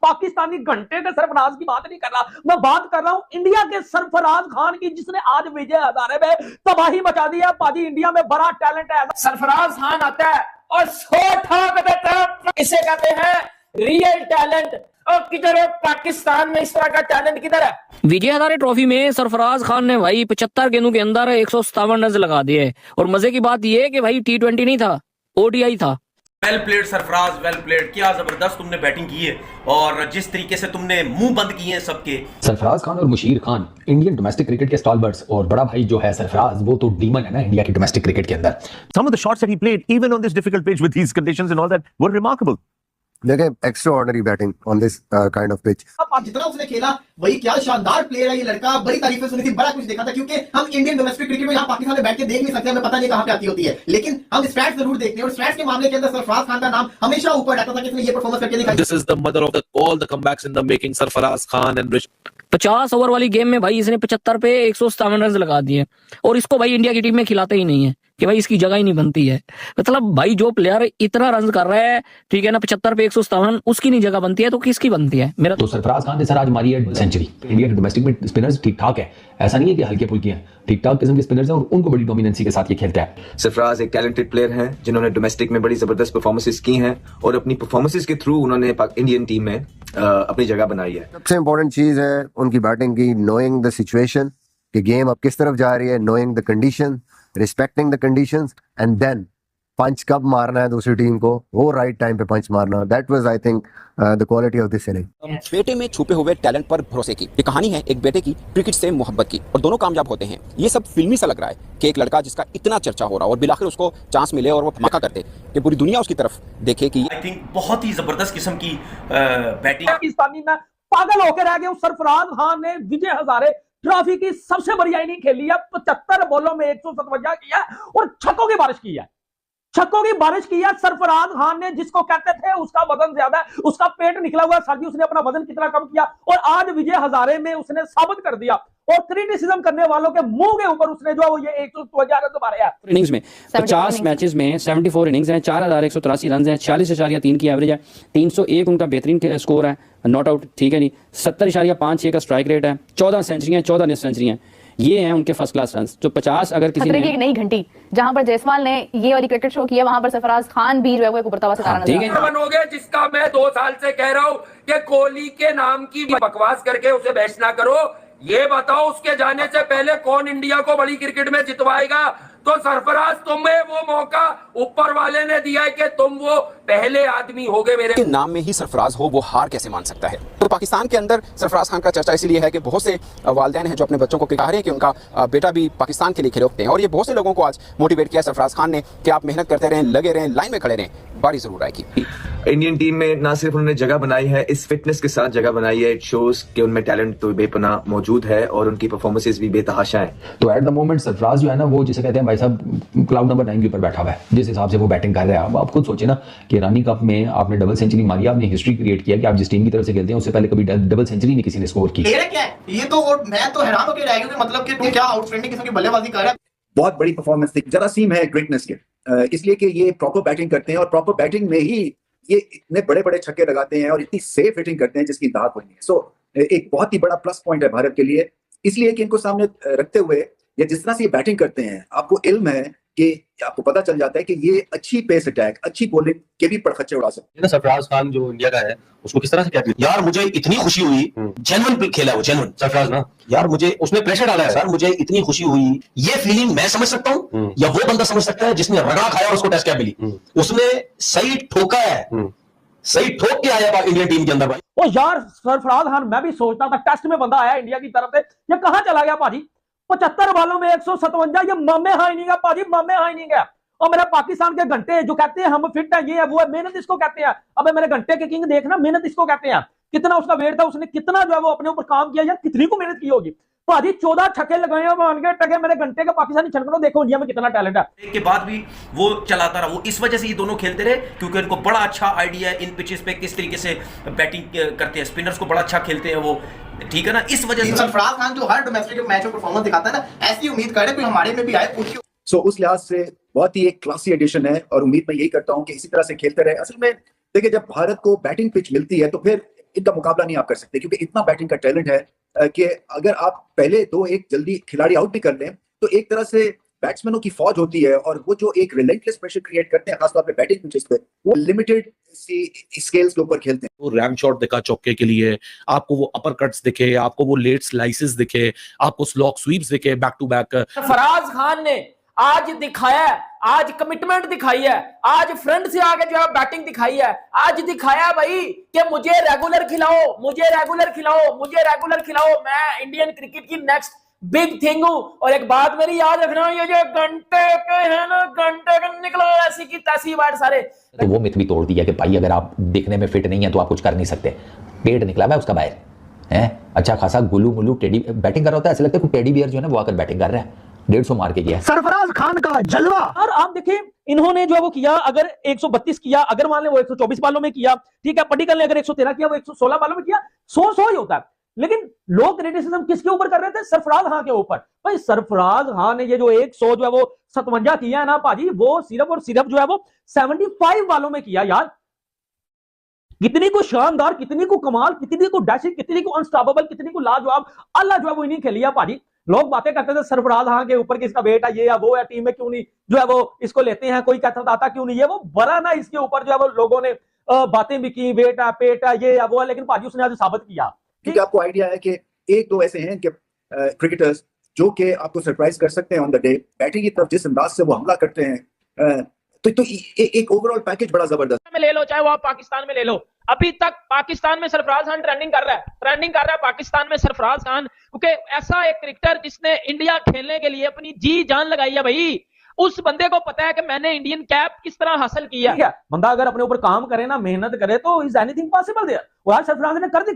पाकिस्तानी घंटे के सरफराज की बात नहीं कर रहा, मैं बात कर रहा हूं इंडिया के सरफराज खान की, जिसने आज विजय हजारे में तबाही मचा दी है। पाजी इंडिया में बड़ा टैलेंट है, सरफराज खान आता है और 100 ठोक देता है। इसे कहते हैं रियल टैलेंट। और किधर है पाकिस्तान में इस तरह का टैलेंट, किधर है? विजय हजारे ट्रॉफी में सरफराज खान ने भाई 75 गेंदों के अंदर 157 रन लगा दिए। और मजे की बात यह है कि भाई T20 नहीं था, ODI था। Well played Sarfaraz, well played. क्या जबरदस्त तुमने बैटिंग की है और जिस तरीके से तुमने मुंह बंद किए हैं सबके। सरफराज खान और Musheer Khan Indian domestic cricket के स्टॉलबर्ट्स, और बड़ा भाई जो है सरफराज वो तो डीमन है ना इंडिया की डोमेस्टिक क्रिकेट के अंदर। Some of the shots that he played, even on this difficult pitch with these conditions and all that, were remarkable. देखें extraordinary batting on this kind of pitch. जितना उसने खेला वही, क्या शानदार प्लेयर है ये लड़का, बड़ी तारीफें सुनी थी, बड़ा कुछ देखा था। क्योंकि हम इंडियन डोमेस्टिक क्रिकेट में यहाँ पाकिस्तान में बैठ के देख नहीं सकते, हमें पता नहीं कहाँ पे आती होती है, लेकिन हम स्टैट्स जरूर देखते हैं। और स्टैट्स के मामले के अंदर सरफराज खान का नाम हमेशा ऊपर रहता था कि इसने ये परफॉर्मेंस करके दिखाई। This is the mother of all the comebacks in the making, Sarfaraz Khan and Rich. 50 over वाली गेम में भाई इसने 75 पे 157 रन लगा दिए। और इसको भाई इंडिया की टीम में खिलाते ही नहीं है कि भाई इसकी जगह ही नहीं बनती है। मतलब भाई जो प्लेयर इतना रन कर रहा है, ठीक है ना, 75 पे 157, उसकी नहीं जगह बनती है तो किसकी बनती है? मेरा तो सरफराज खान ने सर आज मारी है सेंचुरी। इंडिया के डोमेस्टिक में स्पिनर्स ठीक ठाक है, ऐसा नहीं है कि हल्के फुल्के हैं, ठीक ठाक किस्म के स्पिनर्स हैं और उनको बड़ी डोमिनेंसी के साथ ये खेलता है। सरफराज एक टैलेंटेड प्लेयर हैं जिन्होंने डोमेस्टिक में बड़ी जबरदस्त परफॉर्मेंसेस की हैं और अपनी परफॉर्मेंसेस के थ्रू उन्होंने इंडियन टीम में अपनी जगह बनाई है। सबसे इंपॉर्टेंट चीज है उनकी बैटिंग की, नोइंग द सिचुएशन कि गेम अब किस तरफ जा रही है, knowing the condition, respecting the conditions, and then punch कब मारना है दूसरी टीम को, वो राइट टाइम पे पंच मारना। That was I think the quality of this inning. बेटे में छुपे हुए टैलेंट पर भरोसे की ये कहानी है एक बेटे की क्रिकेट से मोहब्बत की, और दोनों कामयाब होते हैं। ये सब फिल्मी सा लग रहा है कि एक लड़का जिसका इतना चर्चा हो रहा और बिलाखिर उसको चांस मिले और वो धमाका करते कि पूरी दुनिया उसकी तरफ देखे कि आई थिंक बहुत ही जबरदस्त किस्म की बैटिंग। पाकिस्तानी में पागल होकर रह गए। उस सरफराज खान ने विजय हजारे ट्रॉफी की सबसे बड़ी इनिंग खेली है, 75 बॉलों में 157 किया और छक्कों की बारिश की है, छक्कों की बारिश की है। सरफराज खान ने, जिसको कहते थे उसका वजन ज्यादा है, उसका पेट निकला हुआ है, उसने अपना वजन कितना कम किया और आज विजय हजारे में उसने साबित कर दिया। और क्रिटिसिज्म करने वालों के मुंह के ऊपर उसने जो ये 157 रन मारे हैं। इनिंग्स में 50 मैचेस में 74 इनिंग्स हैं, 4183 रन हैं, 46.3 की एवरेज है, 301 उनका बेहतरीन स्कोर है, नॉट आउट, ठीक है नहीं, 70.56 का स्ट्राइक रेट है, 14 सेंचुरी हैं, 14 निस सेंचुरी हैं। ये हैं उनके फर्स्ट क्लास रन। जो 50 अगर किसी ने एक नई घंटी जहां पर जायसवाल ने ये वाली क्रिकेट शो किया, वहां पर सरफराज खान भी जो है वो एक उभरता हुआ सितारा नजर आ रहा है। बनोगे जिसका मैं 2 साल से कह रहा हूं कि कोहली के नाम की बकवास करके उसे बहस ना करो। ये बताओ उसके जाने से पहले कौन इंडिया को बड़ी क्रिकेट में जितवाएगा? तो सरफराज, तुम्हें वो मौका ऊपर वाले ने दिया है कि तुम वो पहले आदमी हो गए। मेरे नाम में ही सरफराज हो, वो हार कैसे मान सकता है? तो पाकिस्तान के अंदर सरफराज खान का चर्चा इसलिए है कि बहुत से वालिदैन हैं जो अपने बच्चों को कह रहे हैं कि उनका बेटा भी पाकिस्तान के लिए खेल सकते हैं, और ये बहुत से लोगों को आज मोटिवेट किया सरफराज खान ने कि आप मेहनत करते रहें, लगे रहें, लाइन में खड़े रहें, बारी जरूर आएगी। इंडियन टीम में ना सिर्फ उन्होंने जगह बनाई है, इस फिटनेस के साथ जगह बनाई है। इट शोज कि उनमें टैलेंट तो बेपनाह मौजूद है और उनकी परफॉर्मेंसेस भी बेतहाशा है। तो एट द मोमेंट सरफराज जो है ना, वो जिसे कहते हैं भाई साहब क्लाउड नंबर 9 के ऊपर बैठा हुआ है, जिस हिसाब से वो बैटिंग कर रहा है। अब आप खुद सोचे ना कि रानी कप में आपने डबल सेंचुरी मारी, आपने हिस्ट्री क्रिएट किया कि आप जिस टीम की तरफ से खेलते हैं उससे पहले कभी डबल सेंचुरी नहीं किसी ने स्कोर की। क्या है ये? तो मैं तो हैरान होकर रह गया, मतलब कि क्या आउटस्टैंडिंग किस्म की बल्लेबाजी कर रहा है। बहुत बड़ी परफॉर्मेंस थी, जरासीम है ग्रेटनेस के, इसलिए कि ये प्रॉपर बैटिंग करते हैं और प्रॉपर बैटिंग में ही ये इतने बड़े बड़े छक्के लगाते हैं और इतनी सेफ हिटिंग करते हैं जिसकी दाद कोई नहीं है। सो एक बहुत ही बड़ा प्लस पॉइंट है भारत के लिए, इसलिए कि इनको सामने रखते हुए ये जिस तरह से ये बैटिंग करते हैं, आपको इल्म है कि आपको पता चल जाता है कि ये अच्छी पेस अटैक, अच्छी बॉलिंग के भी पड़खच्चे उड़ा सकते हैं। सरफराज खान जो इंडिया का है उसको किस तरह से क्या किया? यार मुझे इतनी खुशी हुई, जेन्युइन खेला वो, जेन्युइन सरफराज ना यार, मुझे उसने प्रेशर डाला है सर, मुझे इतनी खुशी हुई। ये फीलिंग मैं समझ सकता हूँ या वो बंदा समझ सकता है जिसने रगड़ा खाया और उसको टेस्ट कैप मिली। उसने सही ठोका है, सही ठोक के आया इंडियन टीम के अंदर भाई। ओ यार सरफराज खान, मैं भी सोचता था टेस्ट में बंदा आया इंडिया की तरफ से, ये कहां चला गया भाजी? 75 बॉलों में 157, ये मामे हाई नहीं गया भाजी, मामे हाई नहीं गया। और मेरे पाकिस्तान के घंटे जो कहते हैं हम फिट है, ये है वो है, मेहनत इसको कहते हैं। अबे मेरे घंटे के किंग देखना, मेहनत इसको कहते हैं। कितना उसका वेट था, उसने कितना जो है वो अपने ऊपर काम किया यार, कितनी को मेहनत की होगी भाजी। 14 छक्के लगाए मान के टके मेरे घंटे के पाकिस्तानी छक्कों, देखो इंडिया में कितना टैलेंट है। के बाद भी वो चलाता रहा। वो इस वजह से ये दोनों खेलते रहे क्योंकि उनको बड़ा अच्छा आइडिया है इन पिचेस पे किस तरीके से बैटिंग करते हैं, स्पिनर्स को बड़ा अच्छा खेलते हैं वो, ठीक है ना। इस वजह से सरफराज खान जो हर डोमेस्टिक मैच में परफॉर्मेंस दिखाता है ना, ऐसी उम्मीद कर रहे कोई हमारे में भी आए पूछिए। सो उस लिहाज से बहुत ही एक क्लासी एडिशन है और उम्मीद मैं यही करता हूँ कि इसी तरह से खेलते रहे। असल में देखिए, जब भारत को बैटिंग पिच मिलती है तो फिर इनका मुकाबला नहीं आप कर सकते, क्योंकि इतना बैटिंग का टैलेंट है कि अगर आप पहले 2-1 जल्दी खिलाड़ी आउट भी कर लें तो एक तरह से बैट्समैनों की फौज होती है, और वो जो एक रिलेंटलेस प्रेशर क्रिएट करते हैं खासतौर पे बैटिंग पिचेस पे, वो लिमिटेड सी स्केल्स के ऊपर खेलते हैं। वो रैम शॉट दिखा चौके के लिए, आपको वो अपर कट्स दिखे, आपको वो लेट स्लाइसेस दिखे, आपको स्लॉक स्वीप्स दिखे back to back. Sarfaraz Khan ने आज दिखाया है, आज कमिटमेंट दिखाई है, आज फ्रंट से आगे जो है बैटिंग दिखाई है, आज दिखाया भाई कि मुझे रेगुलर खिलाओ, मुझे रेगुलर खिलाओ, मुझे रेगुलर खिलाओ, मैं इंडियन क्रिकेट की नेक्स्ट बिग थिंग हूं। और एक बात मेरी याद रखना, ये जो घंटे के है ना, घंटे के निकलो ऐसी की तैसी बात सारे। तो वो मिथ भी तोड़ दिया कि भाई अगर आप दिखने में फिट नहीं है तो आप कुछ कर नहीं सकते। पेट निकला हुआ है उसका बाहर है, अच्छा खासा गुल्लू मुल्लू टेडी बैटिंग कर रहा होता है, ऐसा लगता है कोई टेडी बियर जो है ना वो आकर बैटिंग कर रहा है। 150 मार के गया सरफराज खान का जलवा। और आप देखिए इन्होंने जो है वो किया, अगर 132 किया, अगर मान ले वो 124 बालों में किया, ठीक है, पट्टिकल ने अगर 113 किया, वो 116 बालों में किया, 100 ही होता है। लेकिन लोग क्रिटिसिज्म किसके ऊपर कर रहे थे? सरफराज खान के ऊपर। भाई सरफराज खान ने ये जो 100 जो है वो 57 किया है ना भाजी, वो सिर्फ और सिर्फ जो है वो 75 बालों में किया यार। कितनी को शानदार, कितनी को कमाल, कितनी को डैशिंग, कितनी को अनस्टॉपेबल, कितनी को लाजवाब अल्लाह जो है वो इन्हीं खेली है भाजी। लोग बातें करते थे सरफराज खान के ऊपर कि इसका बेटा ये है वो है, टीम में क्यों नहीं जो है वो इसको लेते हैं, कोई कहता था क्यों नहीं, ये वो बड़ा ना इसके ऊपर जो है वो लोगों ने बातें भी की, बेटा पेटा ये है वो है, लेकिन भाजी उसने आज साबित किया। क्योंकि आपको आइडिया है कि एक दो ऐसे हैं कि क्रिकेटर्स जो कि आपको सरप्राइज कर सकते हैं ऑन द डे, बैटिंग की तरफ जिस अंदाज से वो हमला करते हैं, तो एक ओवरऑल पैकेज बड़ा जबरदस्त में ले लो, चाहे वो आप पाकिस्तान में ले लो। अभी तक पाकिस्तान में सरफराज खान ट्रेंडिंग कर रहा है पाकिस्तान में सरफराज खान, क्योंकि ऐसा एक क्रिकेटर जिसने इंडिया खेलने के लिए अपनी जी जान लगाई है भाई, उस बंदे को पता है कि मैंने इंडियन कैप किस तरह हासिल किया है। बंदा अगर अपने ऊपर काम करे ना, मेहनत करे, तो इज एनीथिंग पॉसिबल देयर। और आज सरफराज ने कर दिखा।